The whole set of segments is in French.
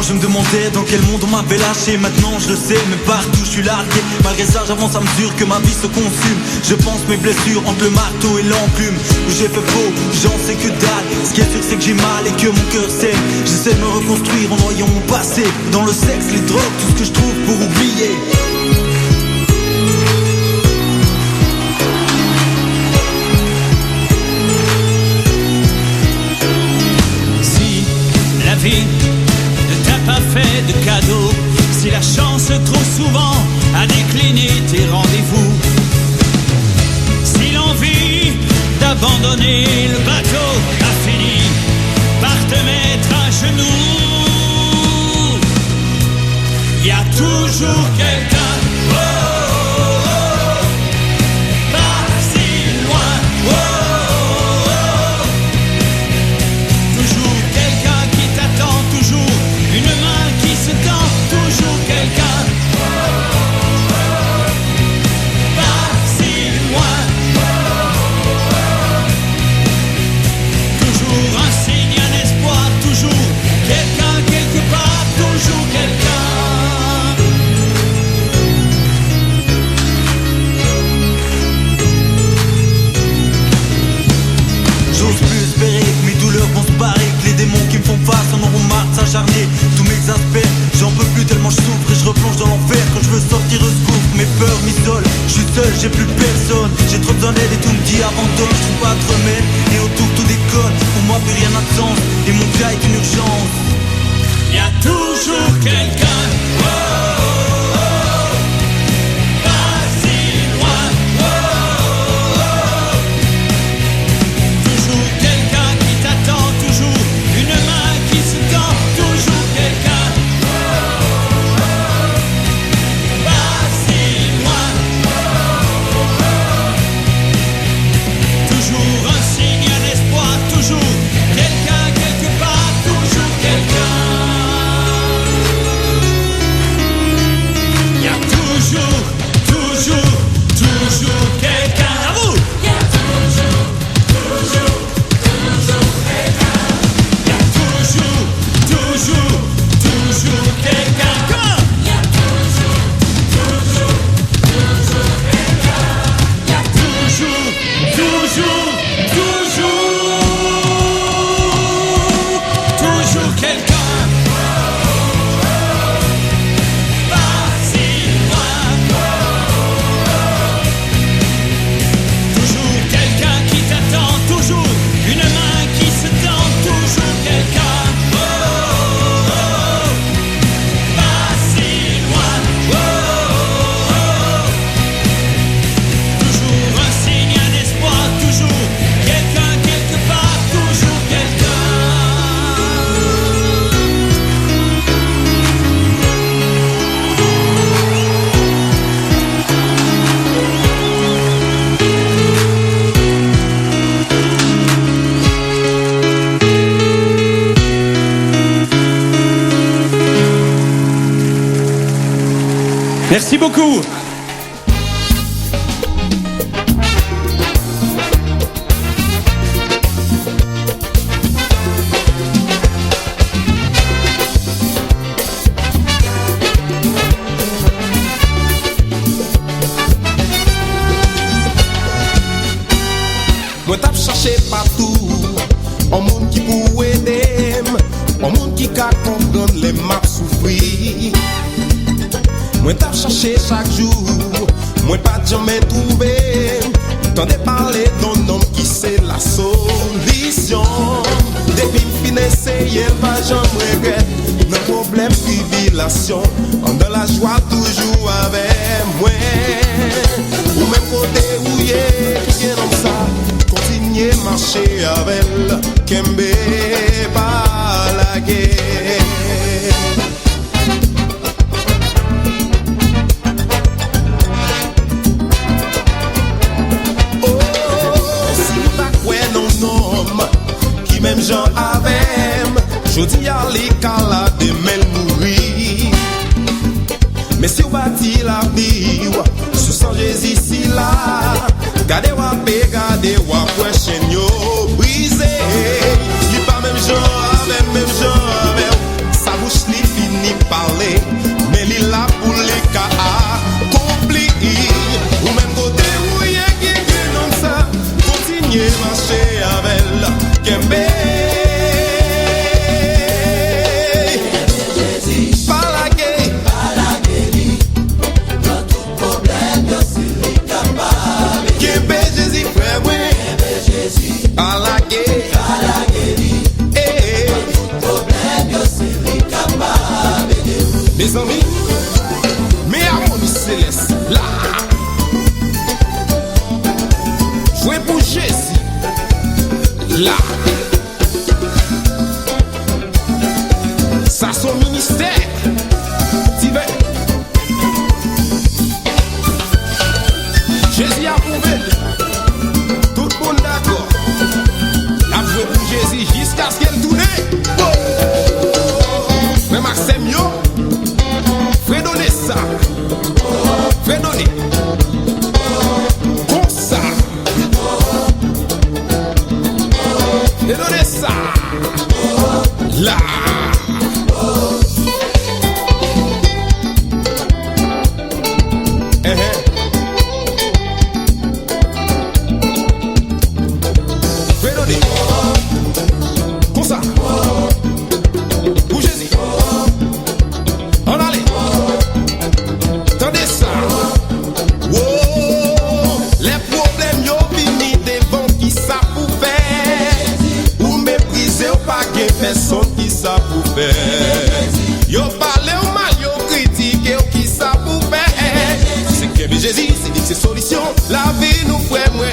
je me demandais dans quel monde on m'avait lâché. Maintenant je le sais, mais partout je suis largué. Malgré ça j'avance à mesure que ma vie se consume. Je pense mes blessures entre le marteau et l'enclume. Où j'ai fait faux, j'en sais que dalle. Ce qui est sûr c'est que j'ai mal et que mon cœur saigne. J'essaie de me reconstruire en noyant mon passé dans le sexe, les drogues, tout ce que je trouve pour oublier. Si la vie ne t'a pas fait de cadeau, si la chance trop souvent a décliné tes rendez-vous, si l'envie d'abandonner le bateau a fini par te mettre à genoux, y a toujours quelqu'un, oh, oh, oh, pas si loin, oh, oh, oh. Toujours quelqu'un qui t'attend, toujours une main qui se tend, toujours quelqu'un, oh, oh, oh, pas si loin, oh, oh, oh. Toujours un signe, un espoir, toujours quelqu'un quelque part, toujours quelqu'un. J'ose plus espérer que mes douleurs vont se barrer, que les démons qui me font face en auront marre de s'acharner. Tous m'exaspèrent, j'en peux plus tellement je souffre et je replonge dans l'enfer. Quand je veux sortir au secours, mes peurs m'isolent. Je suis seul, j'ai plus personne, j'ai trop besoin d'aide et tout me dit abandonne. Je trouve pas de remède et autour tout déconne. Pour moi plus rien n'a de sens et mon cas est une urgence. Y a toujours quelqu'un, oh, oh, oh, pas si loin, oh, oh, oh. Toujours quelqu'un qui t'attend, toujours une main qui se tend, toujours quelqu'un, oh, oh, oh, pas si loin, oh, oh, oh. Toujours un signe, un espoir, toujours quelqu'un quelque part, toujours quelqu'un. Y a toujours, toujours, toujours quelqu'un. À vous. Y a toujours, toujours, toujours quelqu'un. Y a toujours, toujours, toujours quelqu'un. Come on. Y a toujours, toujours, toujours quelqu'un. Y a toujours, toujours, toujours quelqu'un. Pas si loin. Toujours quelqu'un qui t'attend, toujours une main qui se tend, toujours quelqu'un. Oh, oh, oh. Pas si loin. Oh, oh, oh. Toujours un signe, un espoir, toujours quelqu'un quelque part, toujours quelqu'un. Merci beaucoup. Moi t'ap cherché partout, un monde qui pour aider, un monde qui ka comprendre les maps souffrir. Moi t'ap cherché chaque jour, moi pas jamais trouvé. T'entendais parler d'un homme qui c'est la solution. Depuis fin essayer, pas jamais regrette. Nos problèmes, tribulation, on de la joie toujours avec moi. Ou même côté où y est, bien comme ça. Continuer marcher avec elle, Kembe pas la guerre. Oh, si nous pas quoi non homme, qui même gens avec, je dis à l'écala de mêle mourir. Mais si vous bâti la vie, sous sang Jésus ici là. Gade wapé, gade wapwe chen yo brisé. Li pa même genre avec, sa bouche li mes amis, mes harmonies célestes, là. Jouez pour Jésus, là. Ça son ministère, t'y vas. Jésus a prouvé, tout le monde d'accord. La joué pour Jésus jusqu'à ce qu'elle tourne. Mais Maxime yo, fais donner ça, fais donner. Comme ça, fais donner ça. Là. Personne qui ça pour faire. Yo parle ou mal, yo critique ou qui ça pour faire. C'est que Jésus, c'est dit c'est solution. La vie nous fait moins.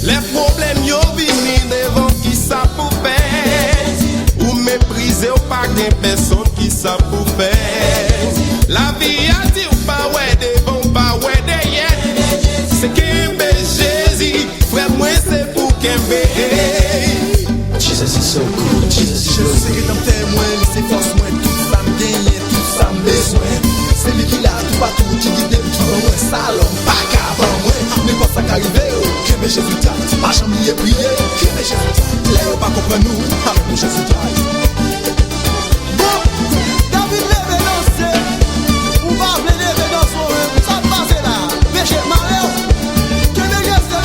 Les problèmes yo vini devant qui ça pour faire. Ou mépriser ou pas de personne qui ça pour faire. La vie a dit ou pas ouais devant, pas ouais derrière. C'est que Jésus, frère moi c'est pour qu'un Jesus is so good, Jesus is so good. C'est que dans tes moins, c'est force moins, tout ça me gagne, tout ça me besoin. C'est lui qui l'a tout partout, qui guide, qui va moins salon, pas qu'avant moi. Mais quoi ça qu'arrive, que mes Jésus t'aille, pas jamais prier, que mes Jésus t'aille. Là, pas comprendre nous, avec mes Jésus t'aille. Bon, David lève danser, ou va lever dans son rêve, ça passe là, péché malheur, que mes Jésus t'aille.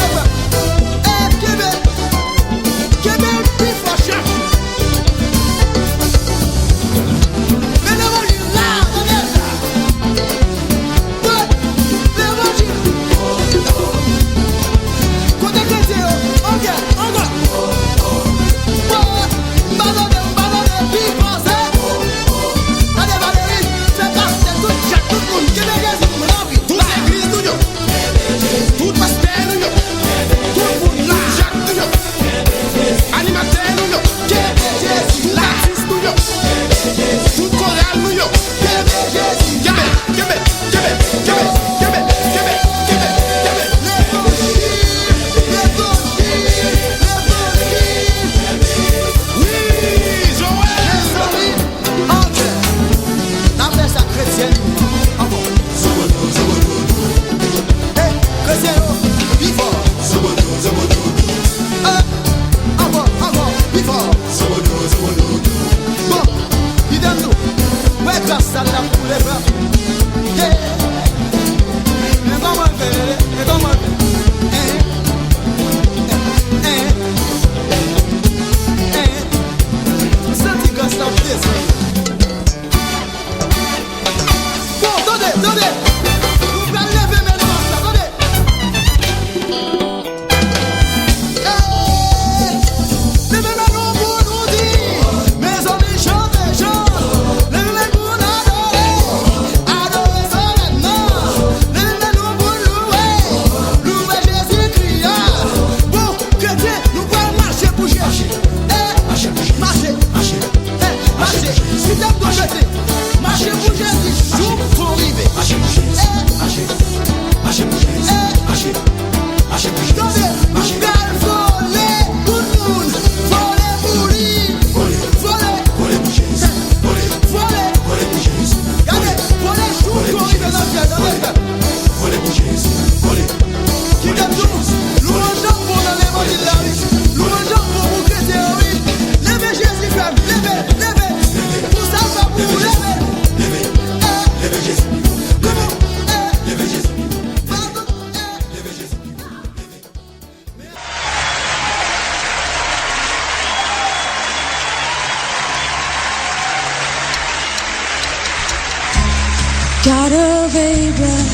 God of Abraham,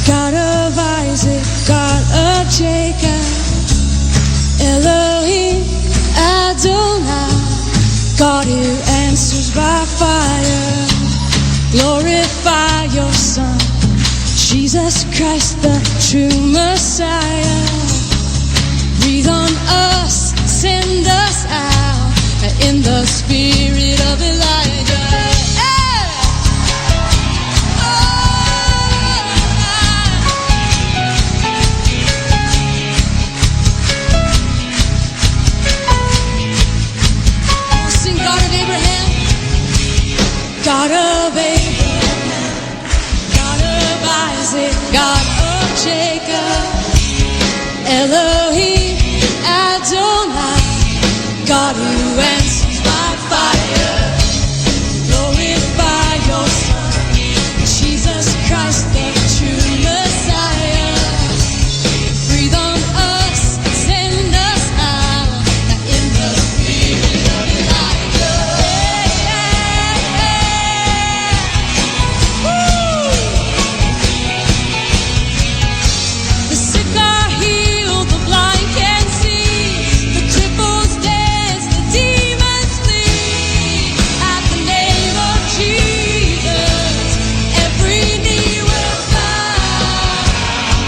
God of Isaac, God of Jacob, Elohim, Adonai, God who answers by fire. Jesus Christ, the true Messiah. Breathe on us, send us out in the spirit of Elijah. Sing God of Abraham, God of Abraham, God of Isaac, God of Jacob, Elohim, Adonai, God who answers by fire. Glorify your Son, Jesus Christ, the true Messiah. Breathe on us, send us out in the spirit of Elijah. The sick are healed, the blind can see, the cripples dance, the demons flee. At the name of Jesus, every knee will bow.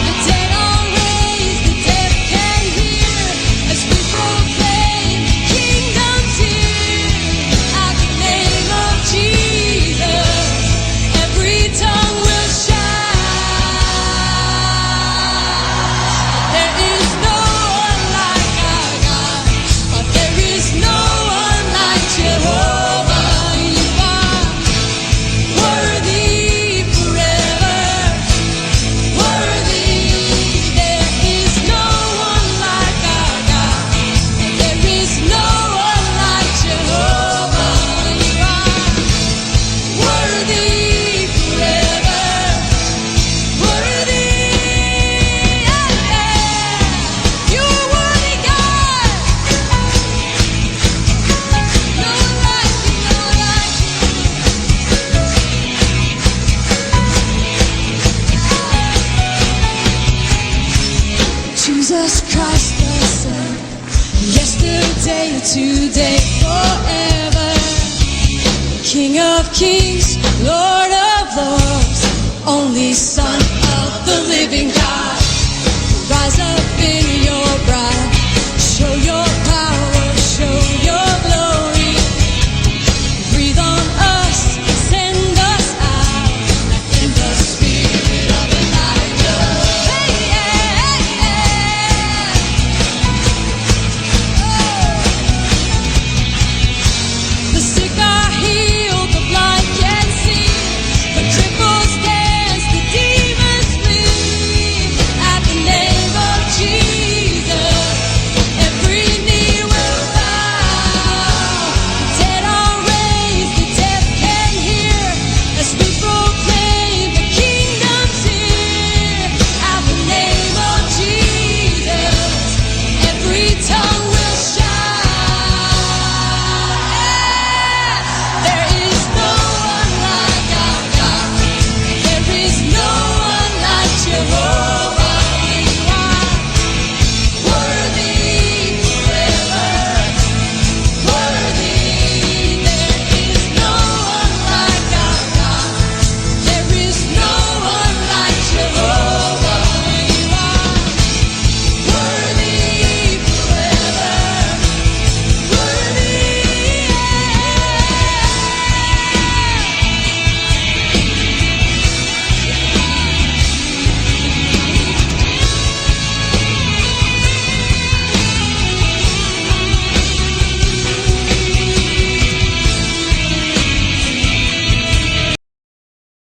The dead are raised, the deaf can hear, as we proclaim kingdom's here. At the name of Jesus, every tongue will shout. There is no one like our God. There is no one like Jehovah. You are worthy forever. Worthy. There is no one like our God. There is no one like Jehovah. You are worthy forever. Worthy. You are worthy, God. No one like you, no one like you. Jesus Christ the Son, yesterday, today, forever. King of kings, Lord of lords, only Son of the living God.